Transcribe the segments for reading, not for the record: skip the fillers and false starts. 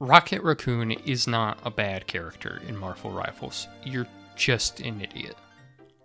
Rocket Raccoon is not a bad character in Marvel Rivals. You're just an idiot.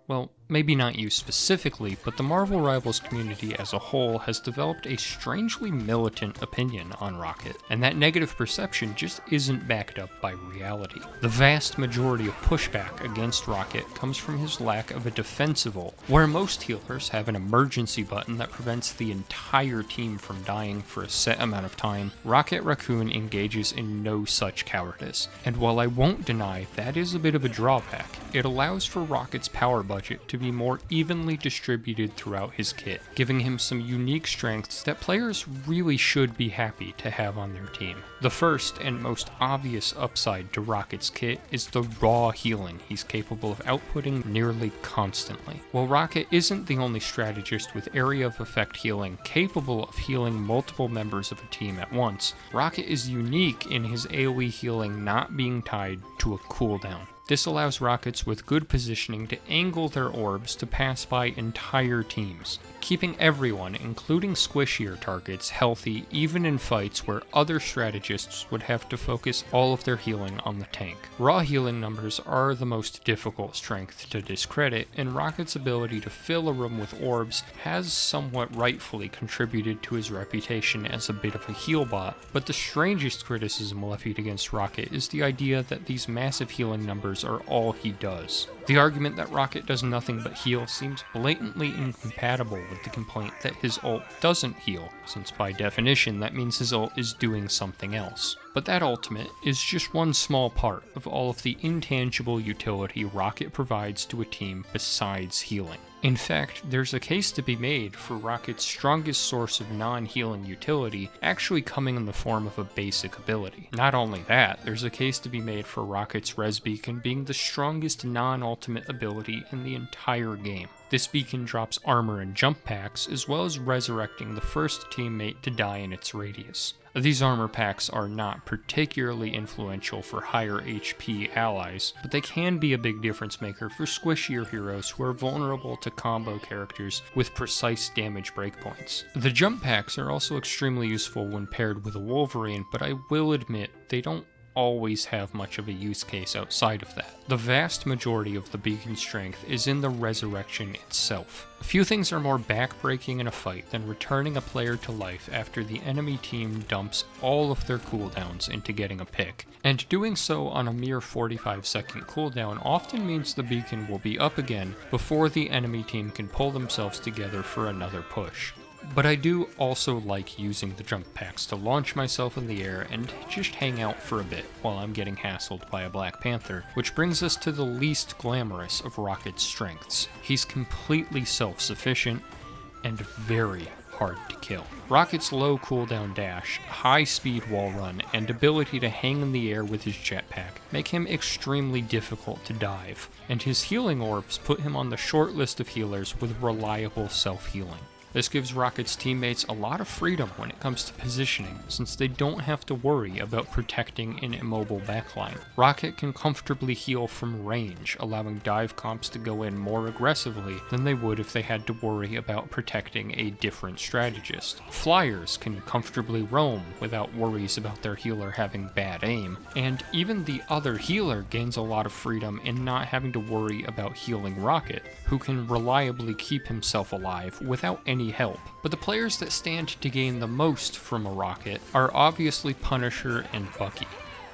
Well, maybe not you specifically, but the Marvel Rivals community as a whole has developed a strangely militant opinion on Rocket, and that negative perception just isn't backed up by reality. The vast majority of pushback against Rocket comes from his lack of a defensive ult. Where most healers have an emergency button that prevents the entire team from dying for a set amount of time, Rocket Raccoon engages in no such cowardice. And while I won't deny that is a bit of a drawback, it allows for Rocket's power budget to be more evenly distributed throughout his kit, giving him some unique strengths that players really should be happy to have on their team. The first and most obvious upside to Rocket's kit is the raw healing he's capable of outputting nearly constantly. While Rocket isn't the only strategist with area of effect healing capable of healing multiple members of a team at once, Rocket is unique in his AoE healing not being tied to a cooldown. This allows rockets with good positioning to angle their orbs to pass by entire teams, keeping everyone, including squishier targets, healthy even in fights where other strategists would have to focus all of their healing on the tank. Raw healing numbers are the most difficult strength to discredit, and Rocket's ability to fill a room with orbs has somewhat rightfully contributed to his reputation as a bit of a heal bot, but the strangest criticism levied against Rocket is the idea that these massive healing numbers are all he does. The argument that Rocket does nothing but heal seems blatantly incompatible with the complaint that his ult doesn't heal, since by definition that means his ult is doing something else. But that ultimate is just one small part of all of the intangible utility Rocket provides to a team besides healing. In fact, there's a case to be made for Rocket's strongest source of non-healing utility actually coming in the form of a basic ability. Not only that, there's a case to be made for Rocket's Res Beacon being the strongest non-ultimate ability in the entire game. This beacon drops armor and jump packs, as well as resurrecting the first teammate to die in its radius. These armor packs are not particularly influential for higher HP allies, but they can be a big difference maker for squishier heroes who are vulnerable to combo characters with precise damage breakpoints. The jump packs are also extremely useful when paired with a Wolverine, but I will admit they don't always have much of a use case outside of that. The vast majority of the beacon's strength is in the resurrection itself. Few things are more backbreaking in a fight than returning a player to life after the enemy team dumps all of their cooldowns into getting a pick, and doing so on a mere 45-second cooldown often means the beacon will be up again before the enemy team can pull themselves together for another push. But I do also like using the jump packs to launch myself in the air and just hang out for a bit while I'm getting hassled by a Black Panther, which brings us to the least glamorous of Rocket's strengths. He's completely self-sufficient and very hard to kill. Rocket's low cooldown dash, high speed wall run, and ability to hang in the air with his jetpack make him extremely difficult to dive, and his healing orbs put him on the short list of healers with reliable self-healing. This gives Rocket's teammates a lot of freedom when it comes to positioning, since they don't have to worry about protecting an immobile backline. Rocket can comfortably heal from range, allowing dive comps to go in more aggressively than they would if they had to worry about protecting a different strategist. Flyers can comfortably roam without worries about their healer having bad aim, and even the other healer gains a lot of freedom in not having to worry about healing Rocket, who can reliably keep himself alive without any help. But the players that stand to gain the most from a Rocket are obviously Punisher and Bucky,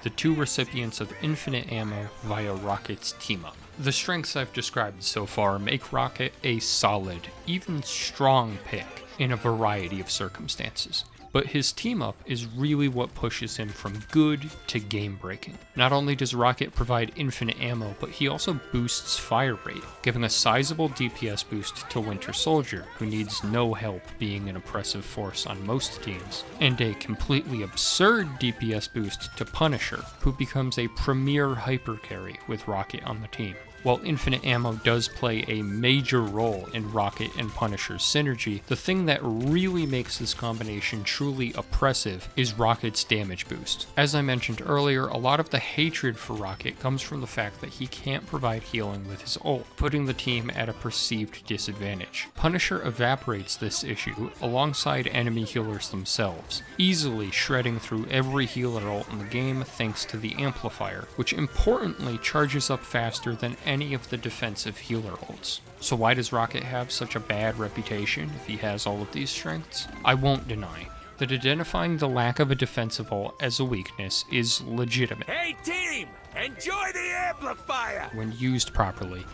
the two recipients of infinite ammo via Rocket's Teamup. The strengths I've described so far make Rocket a solid, even strong pick in a variety of circumstances. But his Teamup is really what pushes him from good to game-breaking. Not only does Rocket provide infinite ammo, but he also boosts fire rate, giving a sizable DPS boost to Winter Soldier, who needs no help being an oppressive force on most teams, and a completely absurd DPS boost to Punisher, who becomes a premier hyper carry with Rocket on the team. While infinite ammo does play a major role in Rocket and Punisher's synergy, the thing that really makes this combination truly oppressive is Rocket's damage boost. As I mentioned earlier, a lot of the hatred for Rocket comes from the fact that he can't provide healing with his ult, putting the team at a perceived disadvantage. Punisher evaporates this issue alongside enemy healers themselves, easily shredding through every healer ult in the game thanks to the amplifier, which importantly charges up faster than any of the defensive healer ults. So why does Rocket have such a bad reputation if he has all of these strengths? I won't deny that identifying the lack of a defensive ult as a weakness is legitimate. Hey team, enjoy the amplifier! When used properly,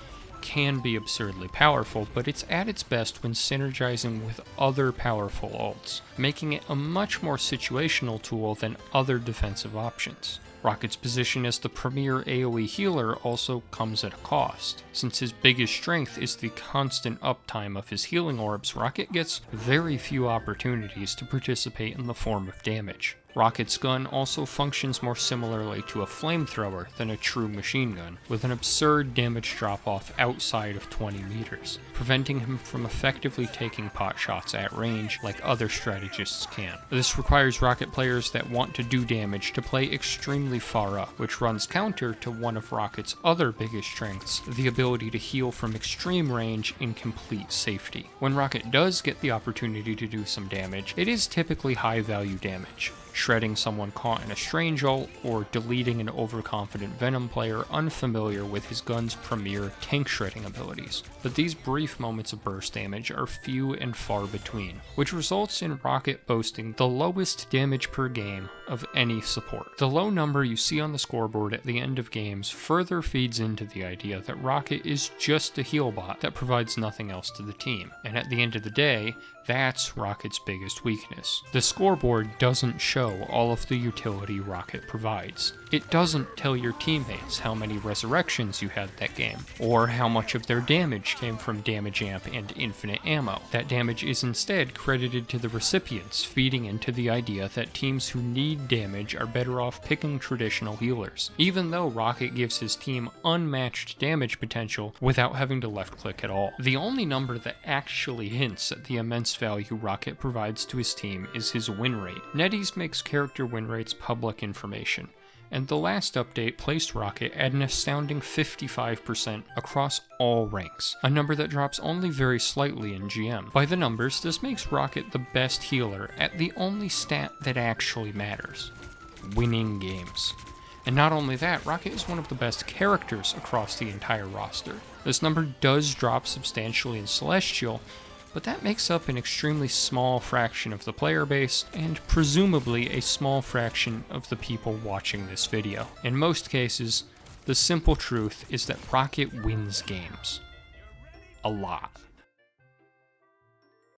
can be absurdly powerful, but it's at its best when synergizing with other powerful ults, making it a much more situational tool than other defensive options. Rocket's position as the premier AoE healer also comes at a cost. Since his biggest strength is the constant uptime of his healing orbs, Rocket gets very few opportunities to participate in the form of damage. Rocket's gun also functions more similarly to a flamethrower than a true machine gun, with an absurd damage drop-off outside of 20 meters, preventing him from effectively taking pot shots at range like other strategists can. This requires Rocket players that want to do damage to play extremely far up, which runs counter to one of Rocket's other biggest strengths, the ability to heal from extreme range in complete safety. When Rocket does get the opportunity to do some damage, it is typically high-value damage, shredding someone caught in a strange ult, or deleting an overconfident Venom player unfamiliar with his gun's premier tank shredding abilities. But these brief moments of burst damage are few and far between, which results in Rocket boasting the lowest damage per game of any support. The low number you see on the scoreboard at the end of games further feeds into the idea that Rocket is just a heal bot that provides nothing else to the team, and at the end of the day, that's Rocket's biggest weakness. The scoreboard doesn't show all of the utility Rocket provides. It doesn't tell your teammates how many resurrections you had that game, or how much of their damage came from damage amp and infinite ammo. That damage is instead credited to the recipients, feeding into the idea that teams who need damage are better off picking traditional healers, even though Rocket gives his team unmatched damage potential without having to left click at all. The only number that actually hints at the immense value Rocket provides to his team is his win rate. NetEase makes character win rates public information, and the last update placed Rocket at an astounding 55% across all ranks, a number that drops only very slightly in GM. By the numbers, this makes Rocket the best healer at the only stat that actually matters: winning games. And not only that, Rocket is one of the best characters across the entire roster. This number does drop substantially in Celestial, but that makes up an extremely small fraction of the player base, and presumably a small fraction of the people watching this video. In most cases, the simple truth is that Rocket wins games. A lot.